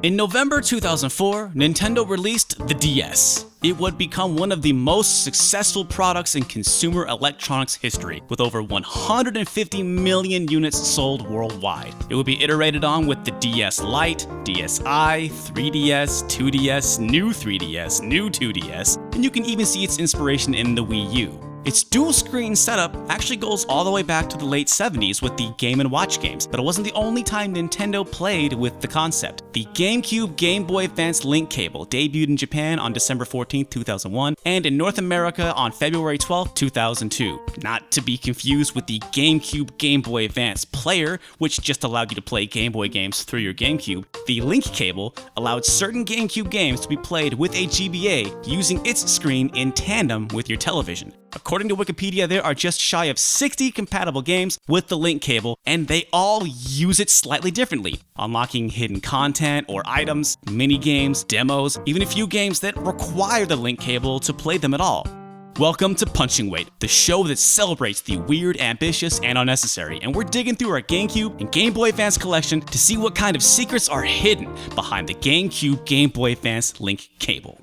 In November 2004, Nintendo released the DS. It would become one of the most successful products in consumer electronics history, with over 150 million units sold worldwide. It would be iterated on with the DS Lite, DSi, 3DS, 2DS, new 3DS, new 2DS, and you can even see its inspiration in the Wii U. Its dual-screen setup actually goes all the way back to the late 70s with the Game & Watch games, but it wasn't the only time Nintendo played with the concept. The GameCube Game Boy Advance Link Cable debuted in Japan on December 14, 2001, and in North America on February 12, 2002. Not to be confused with the GameCube Game Boy Advance Player, which just allowed you to play Game Boy games through your GameCube. The Link Cable allowed certain GameCube games to be played with a GBA using its screen in tandem with your television. According to Wikipedia, there are just shy of 60 compatible games with the Link Cable, and they all use it slightly differently, unlocking hidden content or items, mini-games, demos, even a few games that require the Link Cable to play them at all. Welcome to Punching Weight, the show that celebrates the weird, ambitious, and unnecessary, and we're digging through our GameCube and Game Boy Advance collection to see what kind of secrets are hidden behind the GameCube Game Boy Advance Link Cable.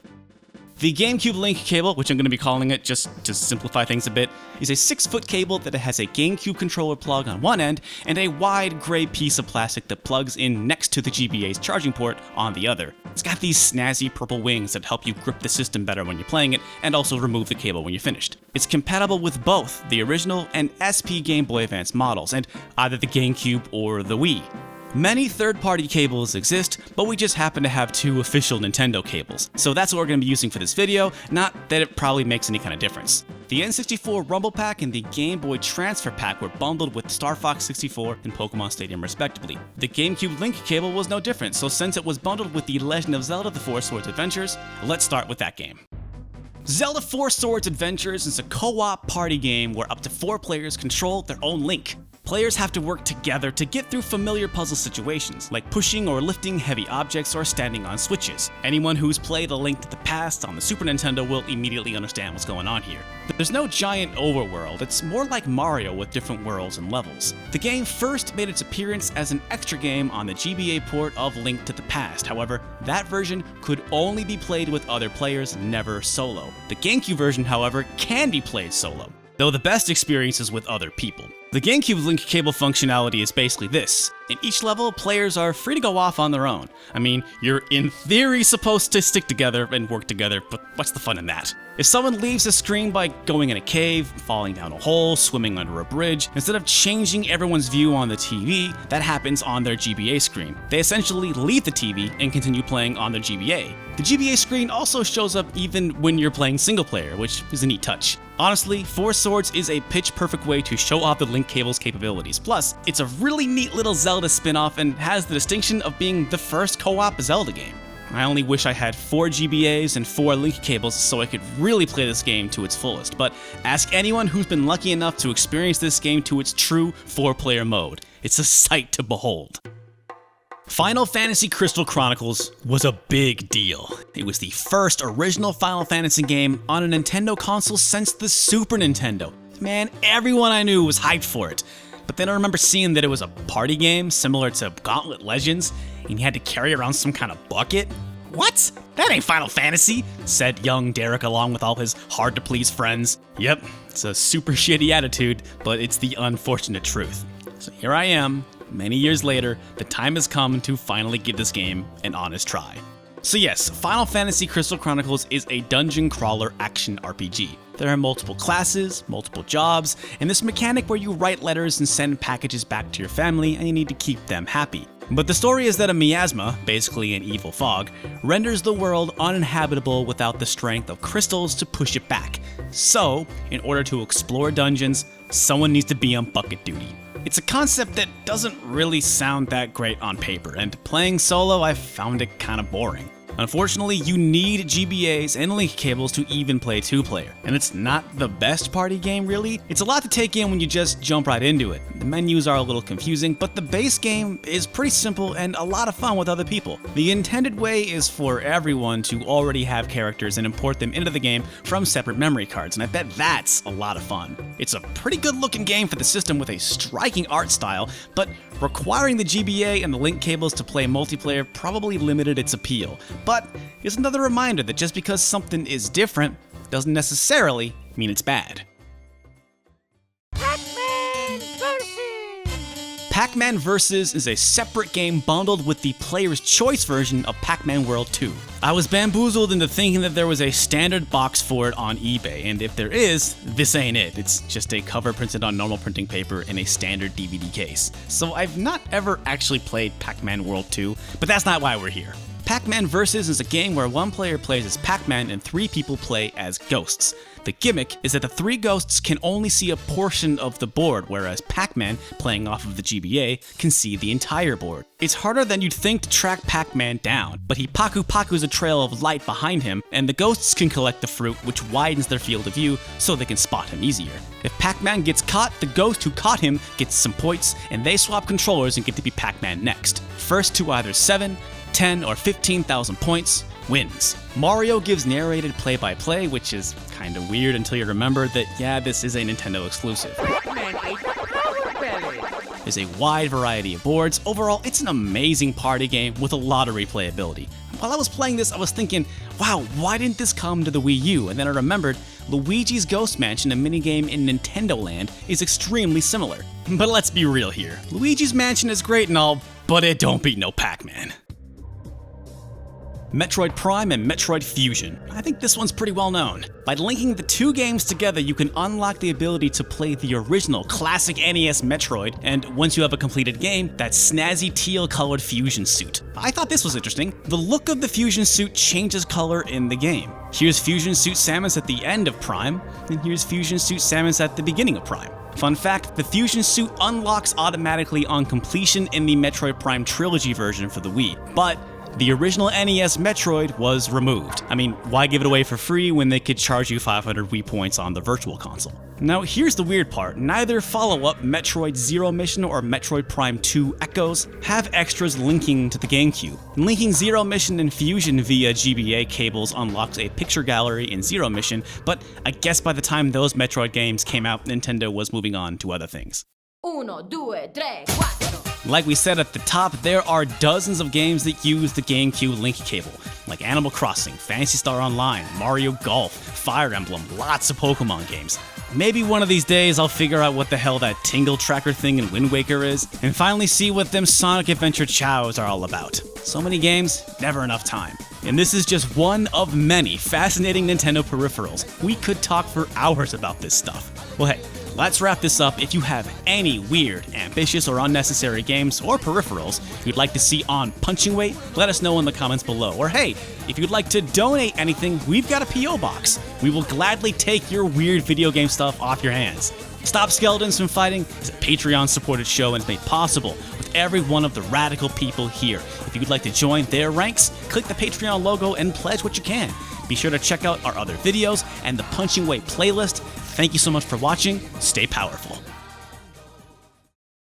The GameCube Link Cable, which I'm going to be calling it just to simplify things a bit, is a 6-foot cable that has a GameCube controller plug on one end and a wide gray piece of plastic that plugs in next to the GBA's charging port on the other. It's got these snazzy purple wings that help you grip the system better when you're playing it and also remove the cable when you're finished. It's compatible with both the original and SP Game Boy Advance models and either the GameCube or the Wii. Many third-party cables exist, but we just happen to have 2 official Nintendo cables, so that's what we're going to be using for this video, not that it probably makes any kind of difference. The N64 Rumble Pack and the Game Boy Transfer Pack were bundled with Star Fox 64 and Pokemon Stadium respectively. The GameCube Link Cable was no different, so since it was bundled with The Legend of Zelda: The Four Swords Adventures, let's start with that game. Zelda 4 Swords Adventures is a co-op party game where up to 4 players control their own Link. Players have to work together to get through familiar puzzle situations, like pushing or lifting heavy objects or standing on switches. Anyone who's played A Link to the Past on the Super Nintendo will immediately understand what's going on here. There's no giant overworld, it's more like Mario with different worlds and levels. The game first made its appearance as an extra game on the GBA port of Link to the Past, however, that version could only be played with other players, never solo. The GameCube version, however, can be played solo, though the best experience is with other people. The GameCube Link Cable functionality is basically this. In each level, players are free to go off on their own. I mean, you're in theory supposed to stick together and work together, but what's the fun in that? If someone leaves a screen by going in a cave, falling down a hole, swimming under a bridge, instead of changing everyone's view on the TV, that happens on their GBA screen. They essentially leave the TV and continue playing on their GBA. The GBA screen also shows up even when you're playing single player, which is a neat touch. Honestly, 4 Swords is a pitch-perfect way to show off the Link Cable's capabilities. Plus, it's a really neat little Zelda spin-off and has the distinction of being the first co-op Zelda game. I only wish I had 4 GBAs and 4 Link Cables so I could really play this game to its fullest, but ask anyone who's been lucky enough to experience this game to its true 4-player mode. It's a sight to behold. Final Fantasy Crystal Chronicles was a big deal. It was the first original Final Fantasy game on a Nintendo console since the Super Nintendo. Man, everyone I knew was hyped for it. But then I remember seeing that it was a party game similar to Gauntlet Legends, and you had to carry around some kind of bucket. What? That ain't Final Fantasy, said young Derek along with all his hard-to-please friends. Yep, it's a super shitty attitude, but it's the unfortunate truth. So here I am. Many years later, the time has come to finally give this game an honest try. So yes, Final Fantasy Crystal Chronicles is a dungeon crawler action RPG. There are multiple classes, multiple jobs, and this mechanic where you write letters and send packages back to your family and you need to keep them happy. But the story is that a miasma, basically an evil fog, renders the world uninhabitable without the strength of crystals to push it back. So, in order to explore dungeons, someone needs to be on bucket duty. It's a concept that doesn't really sound that great on paper, and playing solo I found it kinda boring. Unfortunately, you need GBAs and link cables to even play 2-player, and it's not the best party game really. It's a lot to take in when you just jump right into it. The menus are a little confusing, but the base game is pretty simple and a lot of fun with other people. The intended way is for everyone to already have characters and import them into the game from separate memory cards, and I bet that's a lot of fun. It's a pretty good looking game for the system with a striking art style, but requiring the GBA and the link cables to play multiplayer probably limited its appeal. But it's another reminder that just because something is different doesn't necessarily mean it's bad. Pac-Man Vs. is a separate game bundled with the player's choice version of Pac-Man World 2. I was bamboozled into thinking that there was a standard box for it on eBay, and if there is, this ain't it. It's just a cover printed on normal printing paper in a standard DVD case. So I've not ever actually played Pac-Man World 2, but that's not why we're here. Pac-Man Vs. is a game where one player plays as Pac-Man and 3 people play as ghosts. The gimmick is that the 3 ghosts can only see a portion of the board, whereas Pac-Man, playing off of the GBA, can see the entire board. It's harder than you'd think to track Pac-Man down, but he pakus a trail of light behind him, and the ghosts can collect the fruit, which widens their field of view so they can spot him easier. If Pac-Man gets caught, the ghost who caught him gets some points, and they swap controllers and get to be Pac-Man next. First to either 7, 10, or 15,000 points wins. Mario gives narrated play-by-play, which is kinda weird until you remember that, yeah, this is a Nintendo exclusive. There's a wide variety of boards. Overall, it's an amazing party game with a lot of replayability. While I was playing this, I was thinking, wow, why didn't this come to the Wii U? And then I remembered Luigi's Ghost Mansion, a minigame in Nintendo Land, is extremely similar. But let's be real here. Luigi's Mansion is great and all, but it don't beat no Pac-Man. Metroid Prime and Metroid Fusion. I think this one's pretty well known. By linking the 2 games together, you can unlock the ability to play the original classic NES Metroid, and once you have a completed game, that snazzy teal-colored fusion suit. I thought this was interesting. The look of the fusion suit changes color in the game. Here's Fusion Suit Samus at the end of Prime, and here's Fusion Suit Samus at the beginning of Prime. Fun fact, the fusion suit unlocks automatically on completion in the Metroid Prime Trilogy version for the Wii, but the original NES Metroid was removed. I mean, why give it away for free when they could charge you 500 Wii points on the Virtual Console? Now, here's the weird part. Neither follow-up Metroid Zero Mission or Metroid Prime 2 Echoes have extras linking to the GameCube. Linking Zero Mission and Fusion via GBA cables unlocks a picture gallery in Zero Mission, but I guess by the time those Metroid games came out, Nintendo was moving on to other things. 1, 2, 3, 4. Like we said at the top, there are dozens of games that use the GameCube Link Cable, like Animal Crossing, Phantasy Star Online, Mario Golf, Fire Emblem, lots of Pokemon games. Maybe one of these days I'll figure out what the hell that Tingle Tracker thing in Wind Waker is, and finally see what them Sonic Adventure Chows are all about. So many games, never enough time. And this is just one of many fascinating Nintendo peripherals. We could talk for hours about this stuff. Well hey, let's wrap this up. If you have any weird, ambitious, or unnecessary games or peripherals you'd like to see on Punching Weight, let us know in the comments below. Or hey, if you'd like to donate anything, we've got a P.O. box. We will gladly take your weird video game stuff off your hands. Stop Skeletons from Fighting is a Patreon-supported show and is made possible with every one of the radical people here. If you'd like to join their ranks, click the Patreon logo and pledge what you can. Be sure to check out our other videos and the Punching Weight playlist. Thank you so much for watching. Stay powerful.